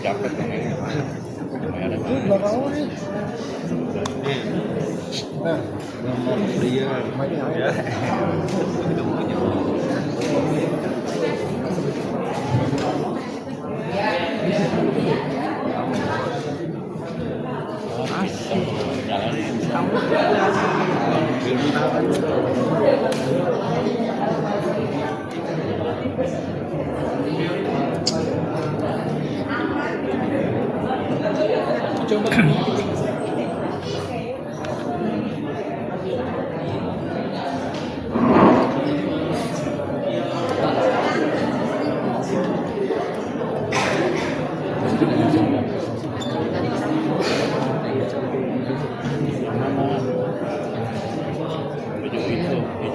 Dapat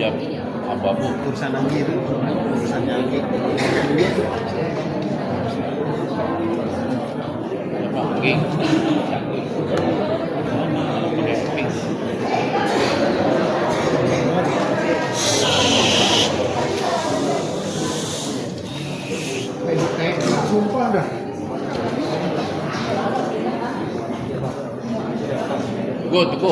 hijab abu-abu urusan lagi itu urusan lagi pink kayak sumpah dah. go kopi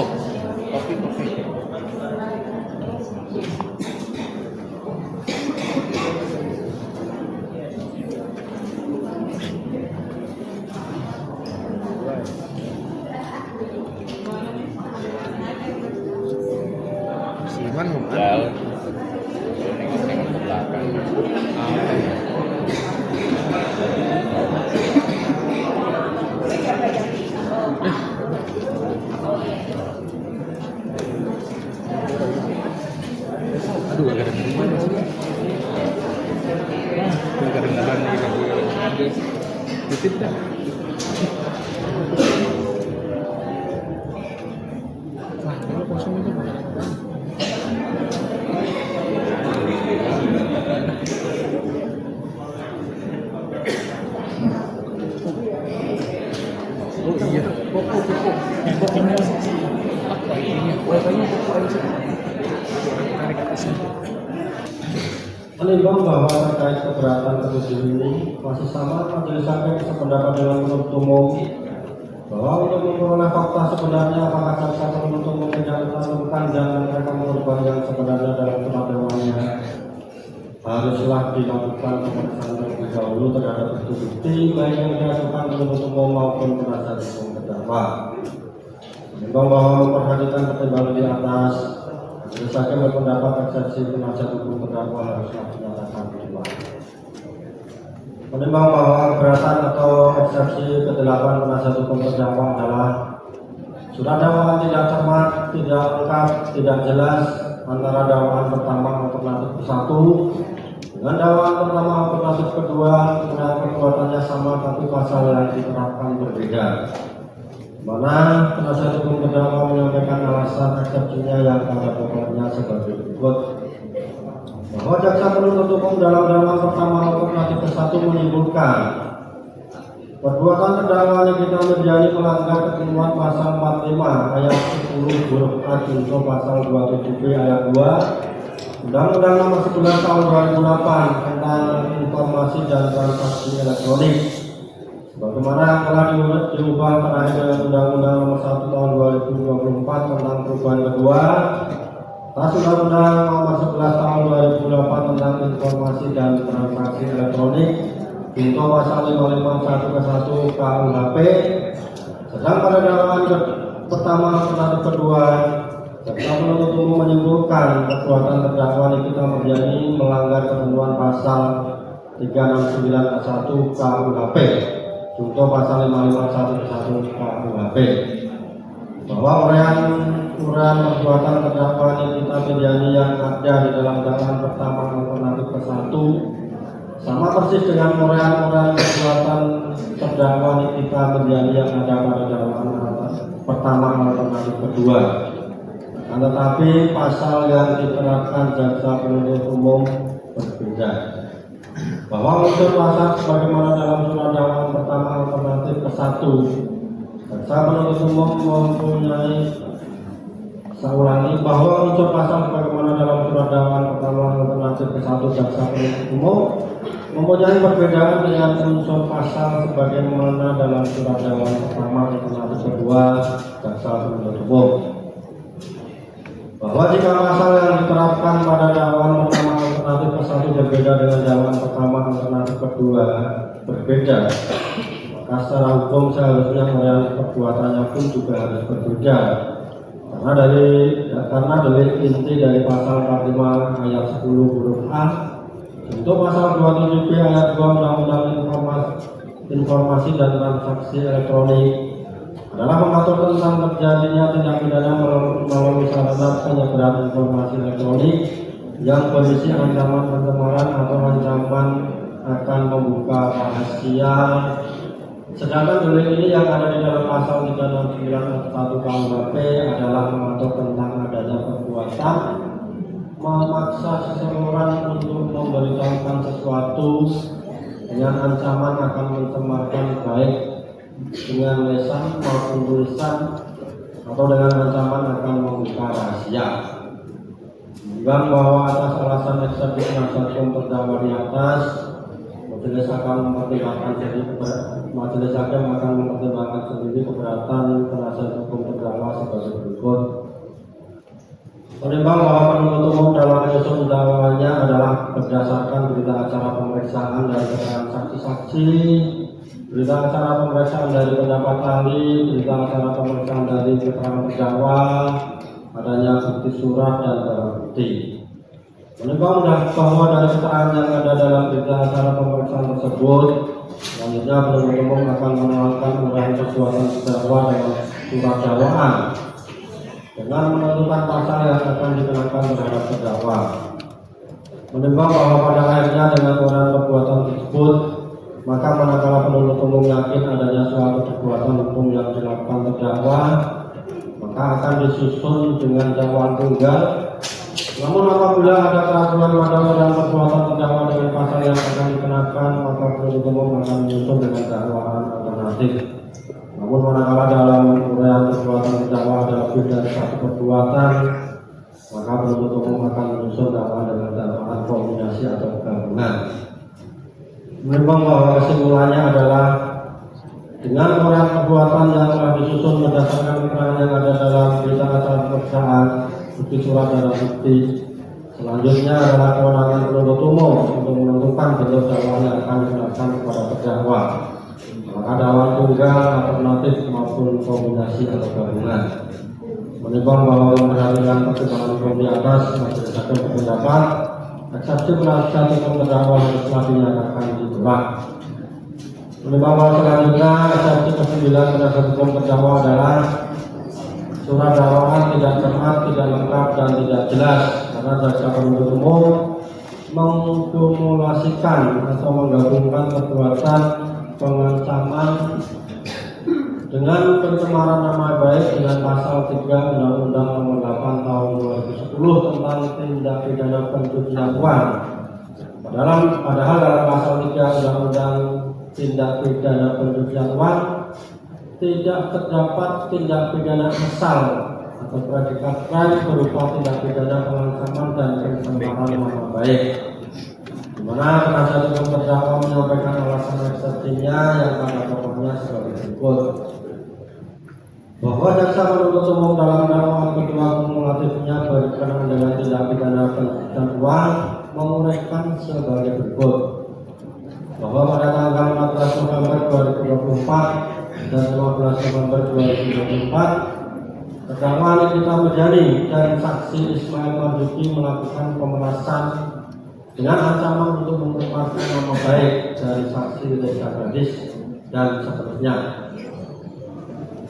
Siman mau jauh nengok ke belakang aduh gak ada di mana sih gak kedengaran nih titip dah kalau kosong itu oh iya pokok ini apa ini kualitasnya pokok aja tarik ke sini. Menimbang bahwa terkait keberatan tertuduh ini masih sama majelis hakim sependapat dengan penuntut umum bahwa untuk memperoleh fakta sebenarnya apakah jaksa penuntut umum mencantumkan dan mereka korban yang sebenarnya dalam surat dakwanya haruslah dilakukan pemeriksaan terlebih dahulu terhadap bukti bukti baik yang diajukan penuntut umum maupun penasihat hukum terdakwa. Menimbang bahwa memperhatikan pertimbangan di atas, majelis hakim berpendapat eksepsi penasihat hukum terdakwa haruslah dinyatakan ditutup. Menimbang bahwa keberatan atau eksepsi ke-8 penasihat hukum terdakwa adalah surat dakwaan tidak cermat, tidak lengkap, tidak jelas antara dakwaan pertama alternatif ke-1 dengan dakwaan pertama alternatif kedua dengan perbuatannya sama tapi pasal yang diterapkan berbeda. Mana penasihat hukum terdakwa menyampaikan alasan eksepsinya yang pada pokoknya sebagai berikut. Bahwa jaksa penuntut umum dalam dakwaan pertama alternatif ke-1 menyebutkan perbuatan terdakwa Nikita Mirzani melanggar ketentuan pasal 45 ayat 10 huruf A junto pasal 27B ayat 2 Undang-Undang Nomor 11 Tahun 2008 tentang Informasi dan Transaksi Elektronik, bagaimana telah diubah terakhir dengan Undang-Undang Nomor 1 Tahun 2024 tentang perubahan kedua atas Undang-Undang Nomor 11 Tahun 2008 tentang Informasi dan Transaksi Elektronik junto pasal 551 ke 1 KUHP. Sedang pada dakwaan pertama alternatif kedua, jaksa penuntut umum menyimpulkan perbuatan terdakwa Nikita Mirzani melanggar ketentuan pasal 369 ke 1 KUHP junto pasal 551 ke 1 KUHP bahwa uraian perbuatan terdakwa Nikita Mirzani yang ada di dalam dakwaan pertama alternatif ke 1 sama persis dengan uraian perbuatan terdakwa Nikita Mirzani yang ada pada dakwaan pertama alternatif kedua. tetapi pasal yang diterapkan jaksa penuntut umum berbeda. Bahwa unsur pasal sebagaimana dalam surat dakwaan pertama alternatif ke-1, jaksa penuntut umum mempunyai bahwa unsur pasal sebagaimana dalam surat dakwaan pertama alternatif ke-1 jaksa penuntut umum mempunyai perbedaan dengan unsur pasal sebagaimana dalam surat dakwaan pertama alternatif kedua jaksa penuntut umum. Bahwa jika pasal yang diterapkan pada dakwaan pertama alternatif ke-1 berbeda dengan dakwaan pertama alternatif kedua berbeda, maka secara hukum seharusnya realitas perbuatannya pun juga harus berbeda. Karena delik inti dari pasal 45 ayat 10 huruf A untuk pasal 27B ayat 2 Undang-Undang Informasi dan Transaksi Elektronik adalah mengatur tentang terjadinya tindak pidana melalui sarana penyebaran informasi elektronik yang berisi ancaman pencemaran atau ancaman akan membuka rahasia. Sedangkan delik ini yang ada di dalam pasal 369 ayat 1 KUHP adalah mengatur tentang adanya perbuatan memaksa seseorang untuk memberitahukan sesuatu dengan ancaman akan mencemarkan baik dengan lisan maupun tulisan atau dengan ancaman akan membuka rahasia. Juga bahwa atas alasan eksepsi penasihat hukum terdakwa di atas, majelis hakim akan mempertimbangkan sendiri keberatan penasihat hukum terdakwa sebagai berikut. Menimbang bahwa penuntut umum dalam menyusun dakwanya adalah berdasarkan berita acara pemeriksaan dan keterangan saksi-saksi, berita acara pemeriksaan dari pendapat ahli, berita acara pemeriksaan dari keterangan terdakwa, adanya bukti surat dan barang bukti. Menimbang bahwa dari keterangan yang ada dalam berita acara pemeriksaan tersebut, selanjutnya penuntut umum akan menerangkan uraian perbuatan terdakwa dalam surat dakwaan dengan menentukan pasal yang akan dikenakan terhadap terdakwa. Menimbang bahwa pada akhirnya dengan uraian perbuatan tersebut, maka manakala penuntut umum yakin adanya suatu perbuatan hukum yang dilakukan terdakwa, maka akan disusun dengan dakwaan tunggal. Namun apabila ada keraguan pada uraian perbuatan terdakwa dengan pasal yang akan dikenakan, maka penuntut umum akan menyusun dengan dakwaan alternatif. Namun manakala dalam uraian perbuatan terdakwa ada lebih dari satu perbuatan, maka penuntut umum akan menyusun dakwaan dengan dakwaan kombinasi atau gabungan. Menimbang bahwa kesimpulannya adalah dengan uraian perbuatan yang telah disusun berdasarkan keterangan yang ada dalam berita acara pemeriksaan, bukti surat dan bukti, selanjutnya adalah kewenangan penuntut umum untuk menentukan bentuk dakwaan yang akan dikenakan kepada terdakwa, maka dakwaan tunggal, alternatif maupun kombinasi atau gabungan. Menimbang bahwa memperhatikan pertimbangan hukum di atas, majelis hakim berpendapat eksepsi penasihat hukum terdakwa telah dinyatakan ditolak. Menimbang bahwa selanjutnya eksepsi ke-9 penasihat hukum terdakwa adalah surat dakwaan tidak cermat, tidak lengkap dan tidak jelas karena jaksa penuntut umum mengkumulasikan atau menggabungkan perbuatan pengancaman dengan pencemaran nama baik dengan pasal 3 Undang-Undang Nomor 8 Tahun 2010 tentang tindak pidana pencucian uang. Padahal dalam pasal 3 Undang-Undang Tindak Pidana Pencucian Uang tidak terdapat tindak pidana asal atau predikat lain berupa tindak pidana pengancaman dan pencemaran nama baik. Di mana penasihat hukum terdakwa menyampaikan alasan eksepsinya yang pada pokoknya sebagai berikut. Bahwa jaksa penuntut umum dalam dakwaan kedua kumulatifnya berkenaan dengan tindak pidana pencucian uang menguraikan sebagai berikut. Bahwa pada tanggal 14 November 2024 dan 15 November 2024, terdakwa Nikita Mirzani dan saksi Ismail Marzuki melakukan pemerasan dengan ancaman untuk mencemarkan nama baik dari saksi Lesa Gadis dan seterusnya.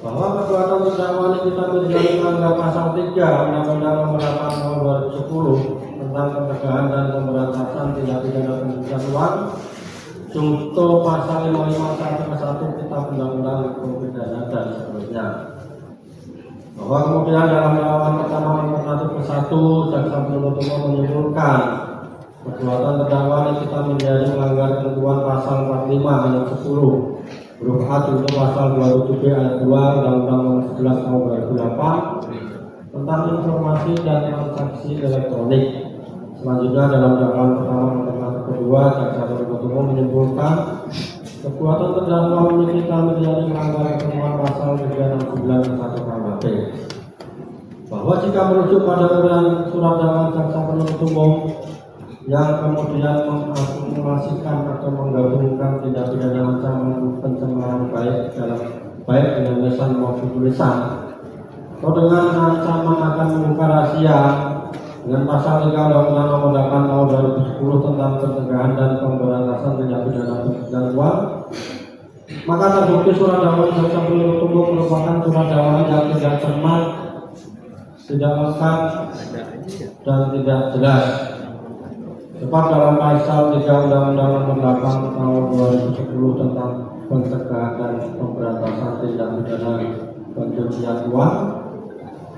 Bahwa perbuatan terdakwa Nikita Mirzani melanggar pasal 3 Undang-Undang Nomor 8 Tahun 2010 tentang pencegahan dan pemberantasan tindak pidana pencucian uang, junto pasal 551 ke 1 Kitab Undang-Undang Hukum Pidana dan seterusnya. Bahwa kemudian dalam dakwaan pertama alternatif ke-1, jaksa penuntut umum menyimpulkan perbuatan terdakwa Nikita Milyani melanggar ketentuan pasal 45 ayat 10 huruf A junto pasal 27B ayat 2 Undang-Undang Nomor 11 Tahun 2008 tentang informasi dan transaksi elektronik. Selanjutnya dalam dakwaan pertama alternatif kedua, jaksa penuntut umum menyimpulkan perbuatan terdakwa Nikita Milyani melanggar ketentuan pasal 369 KUHP, bahwa jika merujuk pada uraian surat dakwaan jaksa penuntut umum yang kemudian mengakumulasikan atau menggabungkan tindak pidana ancaman pencemaran baik dengan lisan maupun tulisan, atau dengan ancaman akan membuka rahasia dengan pasal 3 Undang-Undang Nomor 8 Tahun 2010 tentang pencegahan dan pemberantasan tindak pidana pencucian uang, maka terbukti surat dakwaan jaksa penuntut umum merupakan surat dakwaan yang tidak cermat, tidak lengkap, dan tidak jelas. Sebab dalam pasal 3 Undang-Undang Nomor 8 Tahun 2010 tentang pencegahan dan pemberantasan tindak pidana pencucian uang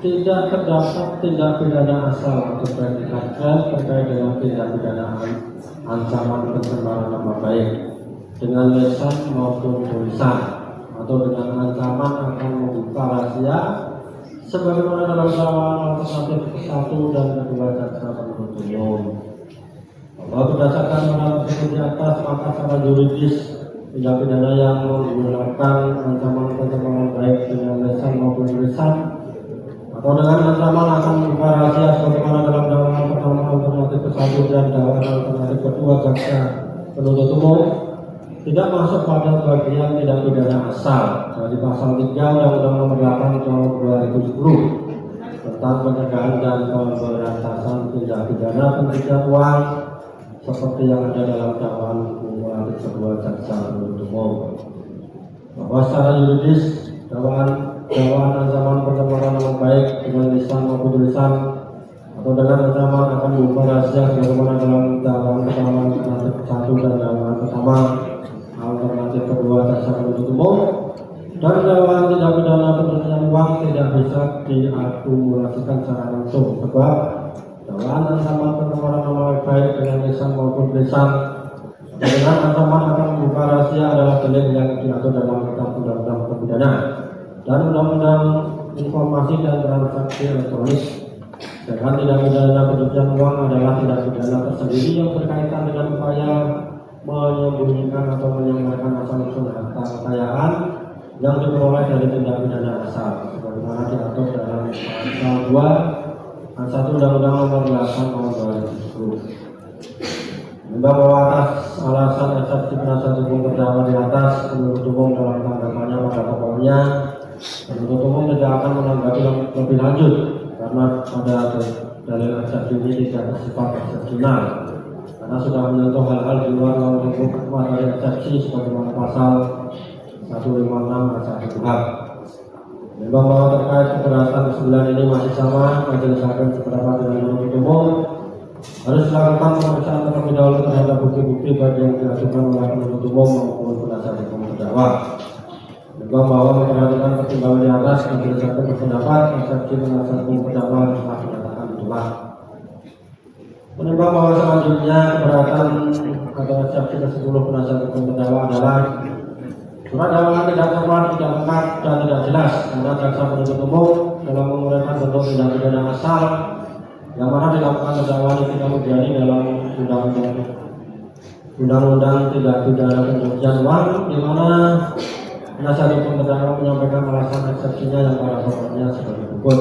tidak terdapat tindak pidana asal atau predikat terkait dengan tindak pidana ancaman pencemaran nama baik dengan lisan maupun tulisan atau dengan ancaman akan membuka rahasia sebagaimana dalam dakwaan alternatif ke-1 dan kedua jaksa penuntut umum. Bahwa berdasarkan mengenal tersebut di atas, maka secara yuridis tindak pidana yang menggunakan ancaman pencemaran baik dengan lisan maupun tulisan atau dengan ancaman akan membuka rahasia sebagaimana dalam dakwaan pertama alternatif ke-1 dan dakwaan alternatif kedua jaksa penuntut umum tidak masuk pada bagian tindak pidana asal dari pasal 3 Undang-Undang Nomor 8 Tahun 2010 tentang pencegahan dan pemberantasan tindak pidana pencucian uang seperti yang ada dalam dakwaan kumulatif kedua jaksa penuntut umum. Bahwa secara yuridis dakwaan ancaman pencemaran nama baik dengan lisan maupun tulisan atau dengan ancaman akan membuka rahasia sebagaimana dalam dakwaan pertama alternatif 1 dan dakwaan pertama alternatif kedua jaksa penuntut umum dan dakwaan tindak pidana pencucian uang tidak bisa diakumulasikan secara langsung, sebab dakwaan ancaman pencemaran nama baik dengan lisan maupun tulisan dengan ancaman akan membuka rahasia adalah delik yang diatur dalam kitab undang-undang pidana dan undang-undang informasi dan transaksi elektronik. Sedangkan tindak pidana pencucian uang adalah tindak pidana tersendiri yang berkaitan dengan upaya menyembunyikan atau menyembunyikan asal-usul harta kekayaan yang diperoleh dari tindak pidana asal sebagaimana diatur dalam pasal 2 Ayat 1 Undang-Undang Nomor 8 Tahun 2010. Bahwa atas alasan eksepsi penasihat hukum terdakwa di atas, penuntut umum dalam tanggapannya pada pokoknya penuntut umum tidak akan menanggapi lebih lanjut karena pada dalil eksepsi ini tidak bersifat eksepsional karena sudah menyentuh hal-hal di luar lingkup materi eksepsi sebagaimana pasal 156 ayat 1 KUHP. Bahwa terkait keberatan ke-9 ini masih sama, majelis hakim sependapat dengan penuntut umum harus dilakukan pemeriksaan terlebih dahulu terhadap bukti-bukti baik yang diajukan oleh penuntut umum maupun penasihat hukum terdakwa. Bahwa memperhatikan pertimbangan di atas, majelis hakim berpendapat eksepsi penasihat hukum terdakwa telah dinyatakan ditolak. Menimbang bahwa selanjutnya keberatan atau eksepsi ke-10 penasihat hukum terdakwa adalah surat dakwaan tidak cermat, tidak lengkap, dan tidak jelas karena jaksa penuntut umum dalam menguraikan bentuk tindak pidana asal yang mana dilakukan terdakwa Nikita Milyani dalam undang-undang tindak pidana pencucian uang, di mana penasihat hukum terdakwa menyampaikan alasan eksepsinya yang pada pokoknya sebagai berikut.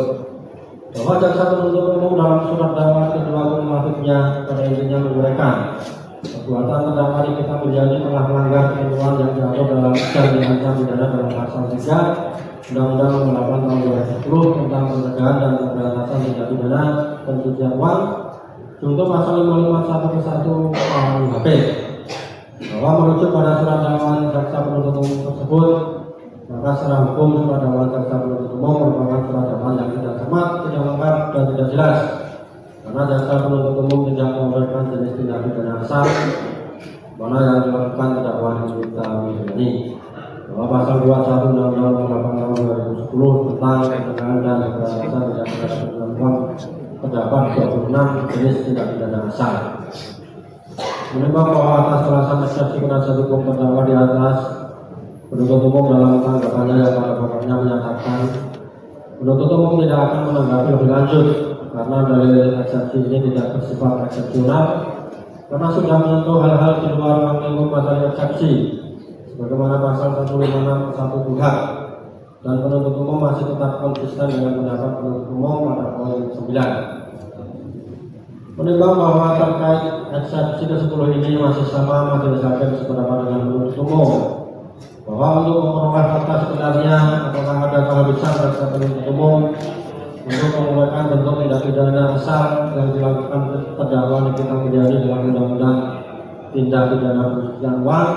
Bahwa jaksa penuntut umum dalam surat dakwaan kedua kumulatifnya pada intinya menguraikan perbuatan terdakwa Nikita Milyani telah melanggar ketentuan yang diatur dalam dan diancam pidana dalam pasal 3 Undang-Undang Nomor 8 Tahun 2010 tentang pencegahan dan pemberantasan tindak pidana pencucian uang junto pasal 551 KUHP, bahwa merujuk pada surat dakwaan jaksa penuntut umum tersebut, maka secara hukum surat dakwaan jaksa penuntut umum merupakan surat dakwaan yang tidak cermat, tidak lengkap, dan tidak jelas karena jaksa penuntut umum tidak memberikan jenis tindak pidana asal mana yang dilakukan terdakwa Nikita Milyani. bahwa pasal 21 Undang-Undang Nomor 8 Tahun 2010 tentang pencegahan dan pemberantasan tindak pidana pencucian uang terdapat 26 jenis tindak pidana asal. Menimbang bahwa atas alasan eksepsi penasihat hukum terdakwa di atas, penuntut umum dalam tanggapannya yang pada pokoknya menyatakan penuntut umum tidak akan menanggapi lebih lanjut karena dalil eksepsi ini tidak bersifat eksepsional karena sudah menyentuh hal-hal di luar lingkup materi eksepsi sebagaimana pasal 156 1 Kuhap, dan penuntut umum masih tetap konsisten dengan pendapat penuntut umum pada poin 9. Menimbang bahwa terkait eksepsi ke-10 ini masih sama majelis hakim sependapat dengan penuntut umum bahwa untuk memperoleh fakta sebenarnya apakah ada kehabisan jaksa penuntut umum untuk menggunakan bentuk tindak pidana asal yang dilakukan terdakwa Nikita Milyani dalam Undang-Undang Tindak Pidana Pencucian Uang,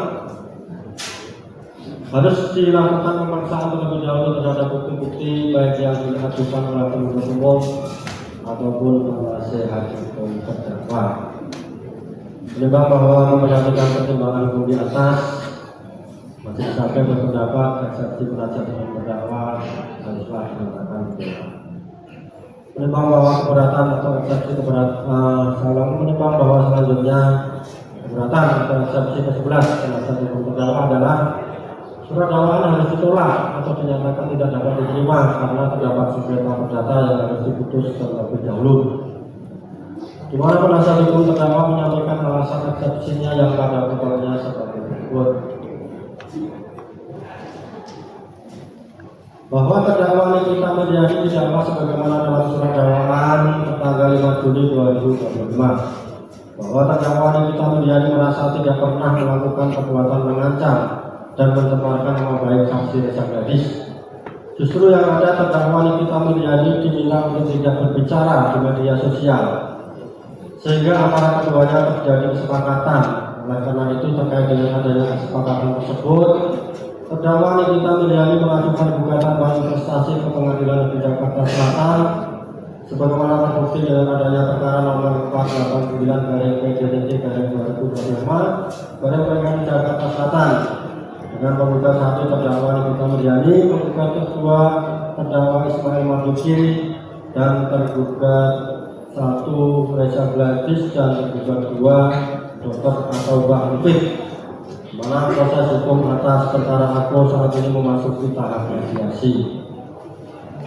harus dilakukan pemeriksaan terlebih dahulu terhadap bukti-bukti baik yang diajukan oleh penuntut umum ataupun penasihat hukum terdakwa. Menimbang bahwa memperhatikan pertimbangan hukum di atas, majelis hakim berpendapat eksepsi penasihat hukum terdakwa haruslah dinyatakan ditolak. Menimbang bahwa keberatan atau eksepsi menimbang bahwa selanjutnya keberatan atau eksepsi ke-11 penasihat hukum terdakwa adalah surat dakwaan harus ditolak atau dinyatakan tidak dapat diterima karena terdapat sengketa perdata yang harus diputus terlebih dahulu. Di mana penasihat hukum terdakwa menyampaikan alasan eksepsinya yang pada pokoknya sebagai berikut. Bahwa terdakwa Nikita Milyani didakwa sebagaimana dalam surat dakwaan tanggal 5 Juni 2025 bahwa terdakwa Nikita Milyani merasa tidak pernah melakukan perbuatan mengancam dan mencemarkan nama baik saksi Reza Gladys. Justru yang ada terdakwa Nikita Milyani diminta untuk tidak berbicara di media sosial, sehingga antara keduanya terjadi kesepakatan. Oleh karena itu terkait dengan adanya kesepakatan tersebut, terdakwa Nikita Milyani mengajukan gugatan manifestasi ke Pengadilan Negeri Jakarta Selatan sebagaimana terbukti dengan adanya perkara nomor 489/PJDT/2025 Jakarta Selatan dengan penggugat 1 terdakwa Nikita Milyani, penggugat kedua terdakwa Ismail Marzuki, dan tergugat 1 Reza Gladys, dan tergugat 2 Dr. Ataubah Hafid, mana proses hukum atas perkara aku saat ini memasuki tahap mediasi.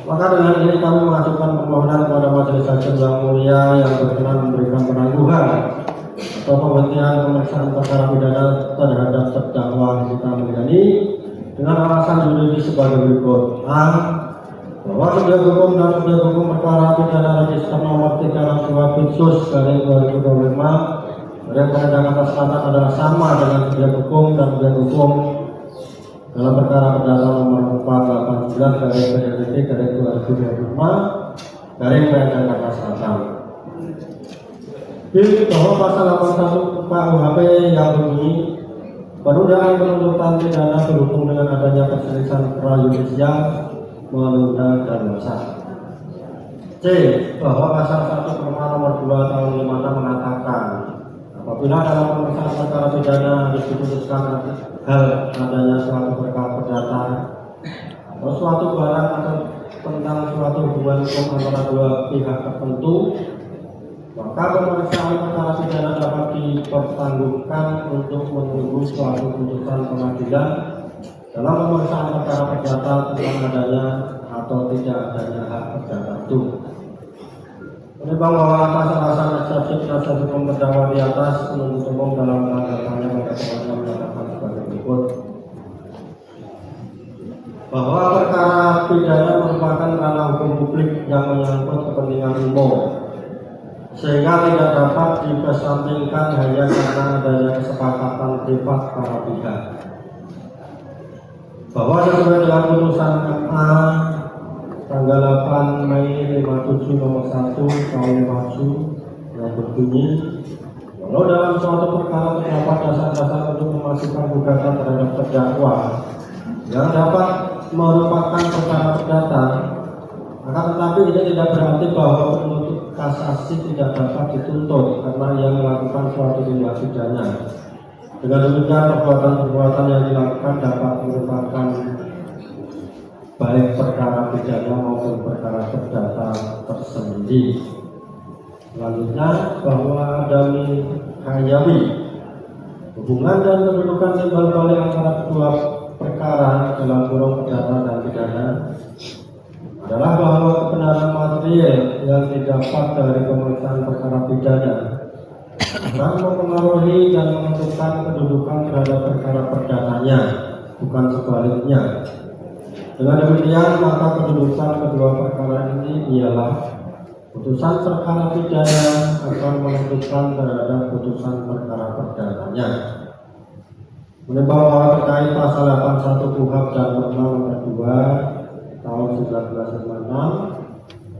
Maka dengan ini kami mengajukan permohonan kepada majelis hakim yang mulia yang berkenan memberikan penangguhan atau penghentian pemeriksaan perkara pidana terhadap terdakwa Nikita Milyani dengan alasan yuridis sebagai berikut: A. Bahwa subjek hukum dan subjek hukum perkara pidana register nomor 362 Bitsus garing 2025 dari Jakarta Selatan adalah sama dengan subjek hukum dan subjek hukum dalam perkara perdata nomor 489 garing PDPT garing 2025 garing Jakarta Selatan. Bahwa pasal 81 KUHP yang berbunyi penundaan penuntutan pidana berhubung dengan adanya perselisihan prajudisial menunda daluarsa. C. Bahwa pasal 1 Perma nomor 2 tahun 56 mengatakan apabila dalam pemeriksaan perkara pidana harus diputuskan hal adanya suatu perkara perdata atau suatu barang atau tentang suatu hubungan hukum antara dua pihak tertentu, maka pemeriksaan perkara pidana dapat dipertanggungjawabkan untuk menunggu suatu putusan pengadilan dalam pemeriksaan perkara perdata tentang adanya atau tidak adanya hak perdata itu. Menimbang bahwa atas alasan eksepsi penasihat hukum terdakwa di atas, penuntut umum dalam tanggapannya pada pokoknya menyatakan sebagai berikut: bahwa perkara pidana merupakan ranah hukum publik yang menyangkut kepentingan umum, sehingga tidak dapat dikesampingkan hanya karena adanya kesepakatan privat para pihak. Bahwa sesuai dengan putusan MA tanggal 8 Mei 57 nomor 1 tahun 57 yang berbunyi, walau dalam suatu perkara terdapat dasar-dasar untuk memasukkan gugatan terhadap terdakwa yang dapat merupakan perkara perdata, akan tetapi ini tidak berarti bahwa penuntut kasasi tidak dapat dituntut karena ia melakukan suatu tindak pidana Dengan demikian perbuatan-perbuatan yang dilakukan dapat merupakan baik perkara pidana maupun perkara perdata tersendiri. Selanjutnya bahwa Adami Hayawi, hubungan dan kedudukan timbal balik antara kedua perkara dalam kurung perdata dan pidana adalah bahwa kebenaran material yang didapat dari pemeriksaan perkara pidana akan mempengaruhi dan menentukan kedudukan terhadap perkara perdatanya, bukan sebaliknya. Dengan demikian, maka kedudukan kedua perkara ini ialah putusan perkara pidana akan menentukan terhadap putusan perkara perdatanya. Menimbang bahwa terkait pasal 81 KUHP dan Perma nomor 2 tahun 1956,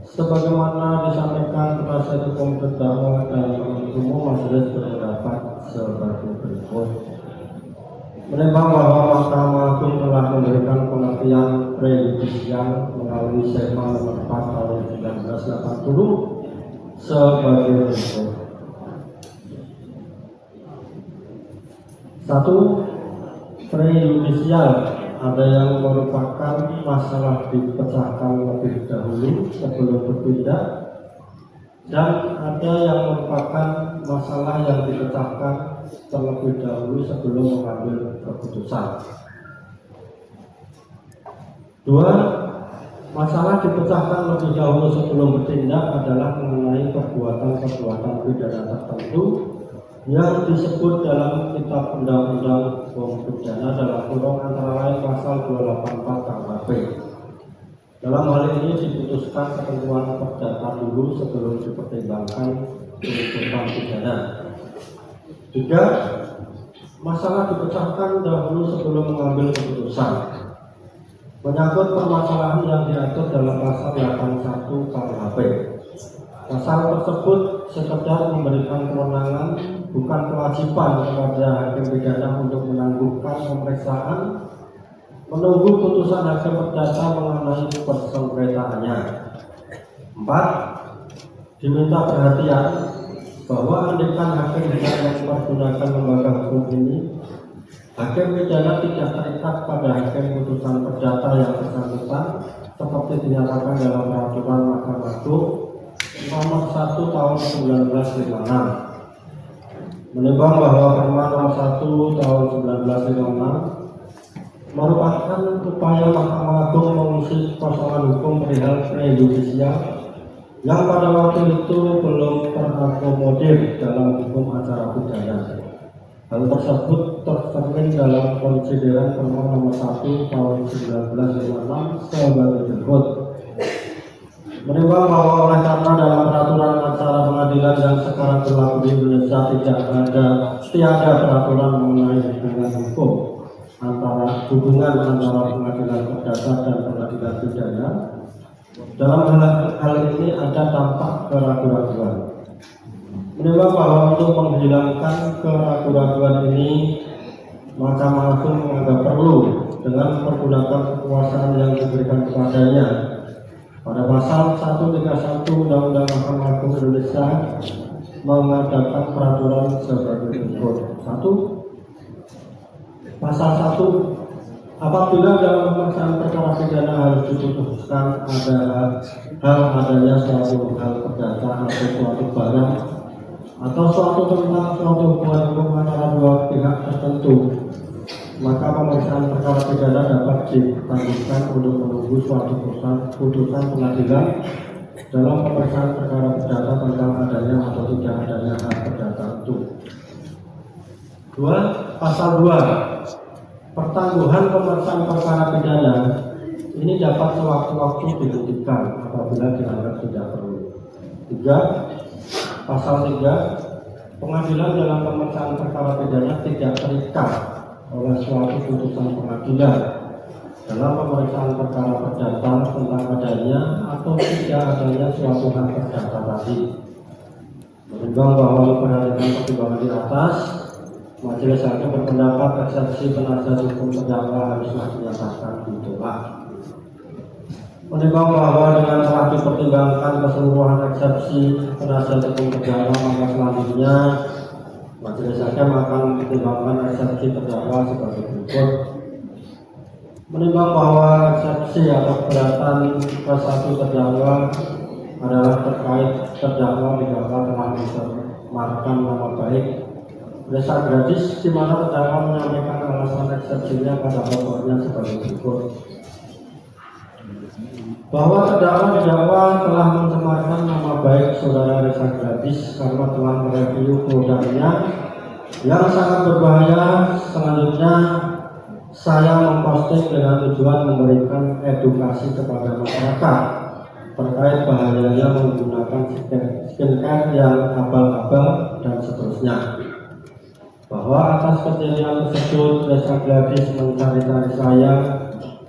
sebagaimana disampaikan penasihat hukum terdakwa dan penuntut umum, majelis berpendapat sebagai berikut. Menimbang bahwa Mahkamah Agung telah memberikan pengertian prejudisial melalui Sema nomor 4 tahun 1980 sebagai berikut. 1. Prejudisial ada yang merupakan masalah dipecahkan lebih dahulu sebelum berpindah, dan ada yang merupakan masalah yang dipecahkan terlebih dahulu sebelum mengambil keputusan. 2. Masalah dipecahkan lebih dahulu sebelum bertindak adalah mengenai perbuatan-perbuatan pidana tertentu yang disebut dalam Kitab Undang-Undang Hukum Pidana dalam kurung antara lain pasal 284 KUHP. Dalam hal ini diputuskan ketentuan perdata dulu sebelum dipertimbangkan tuntutan pidana. 3. Masalah dipecahkan dahulu sebelum mengambil keputusan. Menyangkut permasalahan yang diatur dalam pasal 81 KUHP. Pasal tersebut sekedar memberikan kewenangan, bukan kewajiban kepada hakim pidana untuk menangguhkan pemeriksaan, menunggu putusan hakim perdata mengenai persengketaannya. 4. Diminta perhatian bahwa andaikan hakim tidak mempergunakan lembaga hukum ini, hakim pidana tidak terikat pada hakim putusan perdata yang bersangkutan seperti dinyatakan dalam peraturan Mahkamah Agung nomor 1 tahun 1956. Menimbang bahwa Perma nomor 1 tahun 1956 merupakan upaya Mahkamah Agung mengusut kosongan hukum perihal prejudisial yang pada waktu itu belum terakomodir dalam hukum acara pidana. Hal tersebut tercermin dalam konsideran Perma nomor 1 tahun 1956 sebagai berikut. Menimbang bahwa oleh karena dalam peraturan acara pengadilan yang sekarang berlaku di Indonesia tiada peraturan mengenai hubungan antara pengadilan perdata dan pengadilan pidana, dalam hal ini ada tampak keraguan-raguan. Menimbang bahwa untuk menghilangkan keraguan-raguan ini, Mahkamah Agung menganggap perlu dengan menggunakan kekuasaan yang diberikan kepadanya pada pasal 131 Undang-Undang Mahkamah Agung Indonesia mengadakan peraturan sebagai berikut. 1. Pasal 1. Apabila dalam pemeriksaan perkara pidana harus diputuskan adanya suatu hal perdata atau suatu barang atau suatu tentang suatu hubungan hukum antara dua pihak tertentu, maka pemeriksaan perkara pidana dapat ditangguhkan untuk menunggu suatu putusan pengadilan dalam pemeriksaan perkara perdata tentang adanya atau tidak adanya hak perdata itu. 2. Pasal 2. Pertangguhan pemeriksaan perkara pidana ini dapat sewaktu-waktu dihentikan apabila dianggap tidak perlu. 3. Pasal 3. Pengadilan dalam pemeriksaan perkara pidana tidak terikat oleh suatu putusan pengadilan dalam pemeriksaan perkara perdata tentang adanya atau tidak adanya suatu hak perdata tadi. Menimbang bahwa memperhatikan pertimbangan di atas, majelis hakim berpendapat eksepsi penasihat hukum terdakwa haruslah dinyatakan ditolak. Menimbang bahwa dengan telah dipertimbangkan keseluruhan eksepsi penasihat hukum terdakwa, maka selanjutnya majelis hakim akan mempertimbangkan eksepsi terdakwa sebagai berikut. Menimbang bahwa eksepsi atau keberatan ke-1 terdakwa adalah terkait terdakwa didakwa telah mencemarkan nama baik Resa Gladys, di mana terdakwa menyampaikan alasan eksepsinya pada pokoknya sebagai berikut. Bahwa terdakwa didakwa telah mencemarkan nama baik saudara Resa Gladys karena telah mereview produknya yang sangat berbahaya. Selanjutnya saya memposting dengan tujuan memberikan edukasi kepada masyarakat terkait bahayanya menggunakan skincare yang abal-abal dan seterusnya. Bahwa atas kejadian tersebut Resa Gladys mencari-cari saya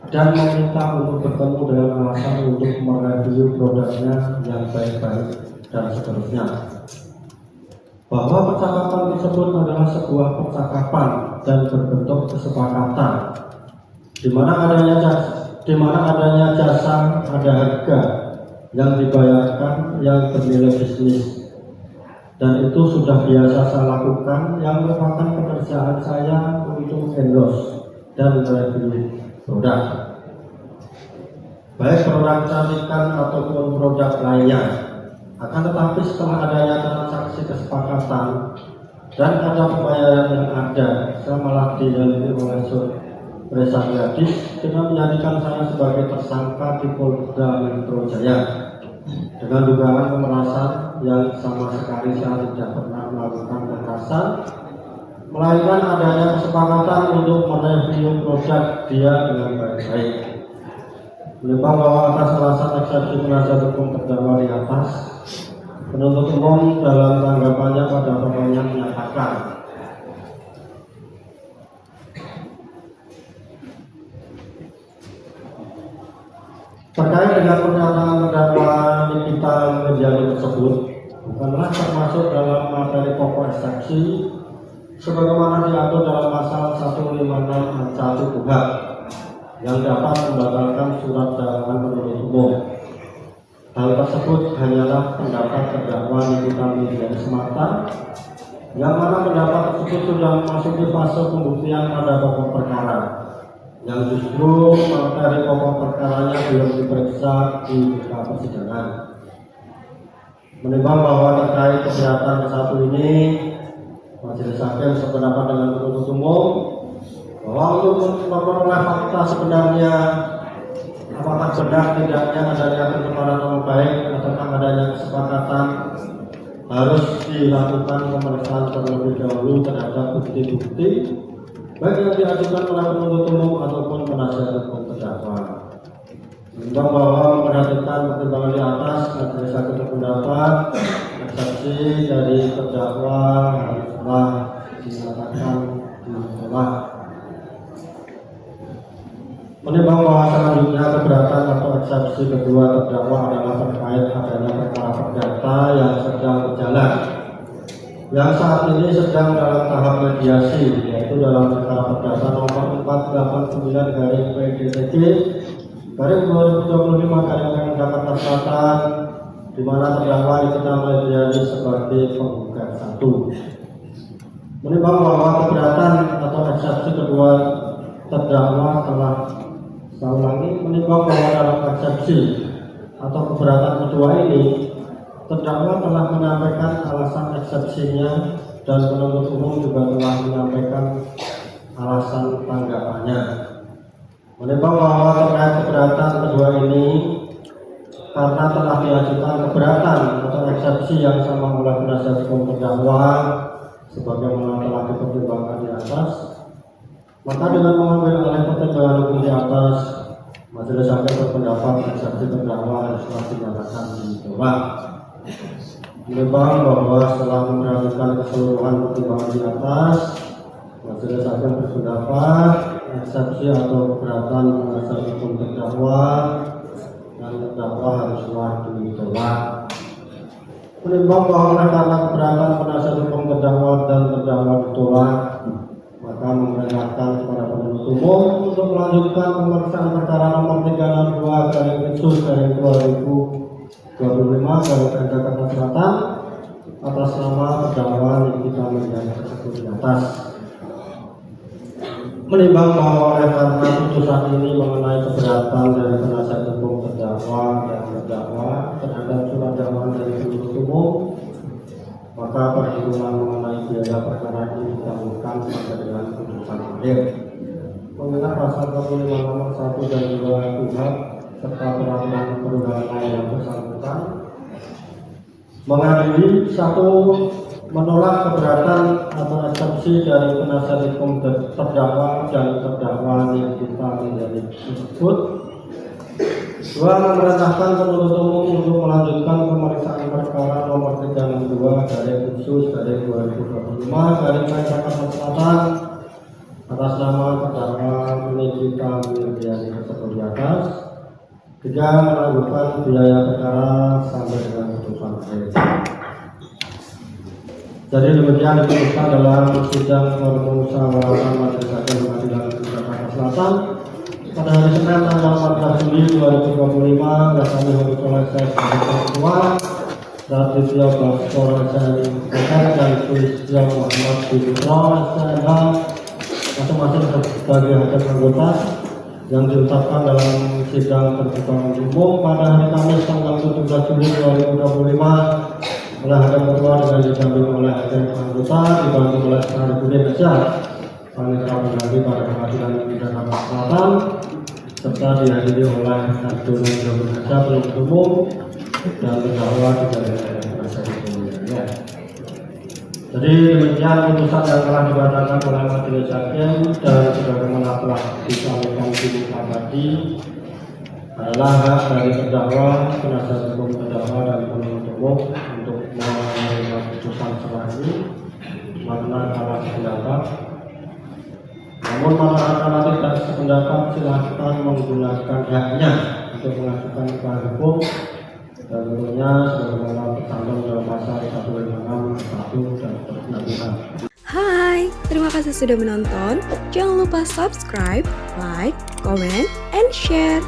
dan meminta untuk bertemu dengan alasan untuk mereview produknya yang baik-baik dan seterusnya. Bahwa percakapan tersebut adalah sebuah percakapan dan berbentuk kesepakatan, di mana adanya jasa, ada harga yang dibayarkan yang bernilai bisnis, dan itu sudah biasa saya lakukan, yang merupakan pekerjaan saya untuk endorse dan review produk, baik produk kecantikan ataupun produk lainnya. Akan tetapi setelah adanya transaksi kesepakatan dan ada pembayaran yang ada, saya malah dihadiri oleh Resa Gladys dengan menjadikan saya sebagai tersangka di Polda Metro Jaya dengan dugaan pemerasan yang sama sekali saya tidak pernah melakukan kekerasan, melainkan adanya kesepakatan untuk mereview produk dia dengan baik-baik. Menimbang bahwa atas alasan eksepsi penasihat hukum terdakwa di atas, penuntut umum dalam tanggapannya pada pokoknya menyatakan terkait dengan pernyataan terdakwa Nikita Mirjani tersebut bukanlah termasuk dalam materi pokok eksepsi sebagaimana diatur dalam pasal 156 ayat 1 KUHP yang dapat membatalkan surat dakwaan penuntut umum. Hal tersebut hanyalah pendapat terdakwa Nikita Mirjani semata, yang mana pendapat tersebut sudah memasuki fase pembuktian pada pokok perkara, yang justru materi pokok perkaranya belum diperiksa di muka persidangan. Menimbang bahwa terkait keberatan ke-1 ini, majelis hakim sependapat dengan penuntut umum bahwa untuk memperoleh fakta sebenarnya apakah benar tidaknya adanya pencemaran nama baik ataukah adanya kesepakatan, harus dilakukan pemeriksaan terlebih dahulu terhadap bukti-bukti baik yang diajukan oleh penuntut umum ataupun penasihat hukum terdakwa. Menimbang bahwa memperhatikan pertimbangan di atas, majelis hakim berpendapat eksepsi dari terdakwa haruslah dinyatakan ditolak. Menimbang bahwa selanjutnya keberatan atau eksepsi kedua terdakwa adalah terkait adanya perkara perdata yang sedang berjalan, yang saat ini sedang dalam tahap mediasi, yaitu dalam perkara perdata nomor 489/PDTJ/2025 Jakarta Selatan, di mana terdakwa Nikita Mirjani sebagai penggugat 1. Menimbang bahwa keberatan atau eksepsi kedua terdakwa telah menimbang bahwa dalam eksepsi atau keberatan kedua ini terdakwa telah menyampaikan alasan eksepsinya dan penuntut umum juga telah menyampaikan alasan tanggapannya. Menimbang bahwa terkait keberatan kedua ini karena telah diajukan keberatan atau eksepsi yang sama oleh penasihat hukum terdakwa sebagaimana telah dipertimbangkan di atas, maka dengan mengambil alih pertimbangan hukum di atas, majelis hakim berpendapat eksepsi terdakwa haruslah dinyatakan ditolak. Menimbang bahwa setelah memperhatikan keseluruhan pertimbangan di atas, majelis hakim berpendapat eksepsi atau keberatan penasihat hukum terdakwa dan terdakwa haruslah ditolak. Menimbang bahwa karena keberatan penasihat hukum terdakwa dan terdakwa ditolak, maka memerintahkan kepada penuntut umum untuk melanjutkan pemeriksaan perkara nomor 362/2025 Jakarta Selatan atas nama terdakwa Nikita Mirjani tersebut di atas. menimbang bahwa oleh karena putusan ini mengenai keberatan dari penasihat hukum terdakwa dan terdakwa terhadap surat dakwaan dari penuntut umum, maka perhitungan mengenai biaya perkara ini ditangguhkan sampai dengan putusan akhir. Mengenai pasal 45 nomor 1 dan 2 KUHP serta peraturan perundangan yang bersangkutan, mengadili satu, menolak keberatan atau eksepsi dari penasihat hukum terdakwa dan terdakwa yang kita menjadi tersebut. Dua, memerintahkan penuntut umum untuk melanjutkan pemeriksaan perkara nomor 362 garing khusus garing 2025 garing Jakarta Selatan atas nama terdakwa Nikita Wirdiani tersebut di atas. Tiga, menangguhkan biaya perkara sampai dengan putusan akhir. Jadi demikian diputuskan dalam sidang permusyawaratan majelis hakim pengadilan Jakarta Selatan pada hari Senin tanggal 14 Juli 2025 bersama Hari Selesai sebagai ketua Raditya Baskoro SNPR dan Sulistya Muhammad Bintro SNH masing-masing sebagai hakim anggota yang diucapkan dalam sidang terbuka umum pada hari Kamis tanggal 17 Juli 2025 oleh hakim ketua dengan didampingi oleh hakim anggota dibantu oleh Sarifudin Azhar Panitra Pribadi pada Pengadilan Negeri Jakarta Selatan serta dihadiri oleh Abdul Rahman Azhar penuntut umum dan terdakwa dari penasihat hukumnya. Jadi demikian putusan yang telah dibacakan oleh majelis hakim dan sebagaimana telah disampaikan di tadi adalah hak dari terdakwa, penasihat hukum terdakwa dan penuntut umum untuk menerima putusan setelah ini karena kalah sependapat. Namun masyarakat tidak sependapat silahkan menggunakan haknya untuk mengajukan upaya hukum dan tentunya sebagaimana tercantum dalam pasal 156 dan seterusnya. Hai, terima kasih sudah menonton. Jangan lupa subscribe, like, comment, and share.